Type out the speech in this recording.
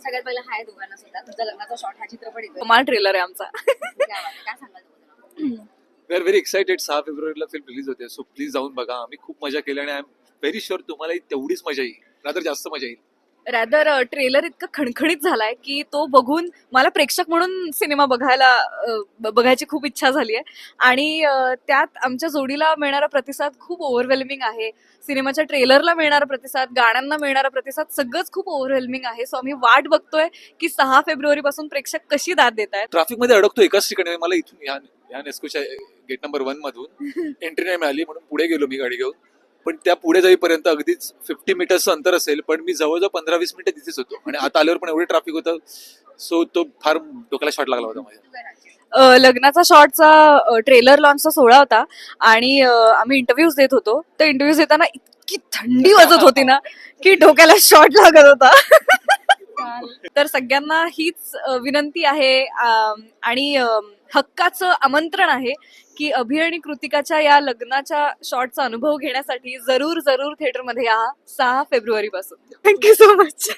सगळ्यात पहिला हाय दोघांना सुद्धा. तुमचा लग्नाचा शॉट हा चित्रपट येतोय. कमाल ट्रेलर आहे आमचा. काय सांगाल तुम्हाला? We R very excited. 6 फेब्रुवारीला फिल्म रिलीज होते, सो प्लीज जाऊन बघा. आम्ही खूप मजा केली आणि आय एम व्हेरी शुअर तुम्हालाही तेवढीच मजा येईल, रादर जास्त मजा येईल. रॅदर ट्रेलर इतकं खणखणीत झालाय की तो बघून मला प्रेक्षक म्हणून सिनेमा बघायची खूप इच्छा झाली आहे. आणि त्यात आमच्या जोडीला मिळणारा प्रतिसाद खूप ओव्हरवेल्मिंग आहे. सिनेमाच्या ट्रेलरला मिळणारा प्रतिसाद, गाण्यांना मिळणारा प्रतिसाद सगळंच खूप ओव्हरवेल्मिंग आहे. सो आम्ही वाट बघतोय की 6 फेब्रुवारी पासून प्रेक्षक कशी दाद देत आहेत. ट्रॅफिकमध्ये अडकतो एकाच ठिकाणी. मला इथून या नेस्कोच्या गेट नंबर 1 मधून एंट्री नाही मिळाली, म्हणून पुढे गेलो मी गाडी घेऊन. पण त्या पुढे जाईपर्यंत अगदीच 50 मीटर्सचं अंतर असेल, पण मी जवळजवळ 15-20 मिनिटं तिथेच होतो आणि आत आल्यावर पण एवढे ट्रॅफिक होतं. सो तो फार डोक्याला शॉट लागला होता माझ्या. लग्नाचा शॉटचा ट्रेलर लॉन्चचा सोहळा होता आणि आम्ही इंटरव्ह्यूज देत होतो. तर इंटरव्ह्यूज देताना इतकी थंडी वाजत होती ना की डोक्याला शॉट लागत होता. तर सगळ्यांना हीच विनंती आहे आणि हक्काचं आमंत्रण आहे की अभि आणि कृतिकाच्या या लग्नाच्या शॉटचा अनुभव घेण्यासाठी जरूर थिएटरमध्ये या 6 फेब्रुवारी पासून. Thank you so much.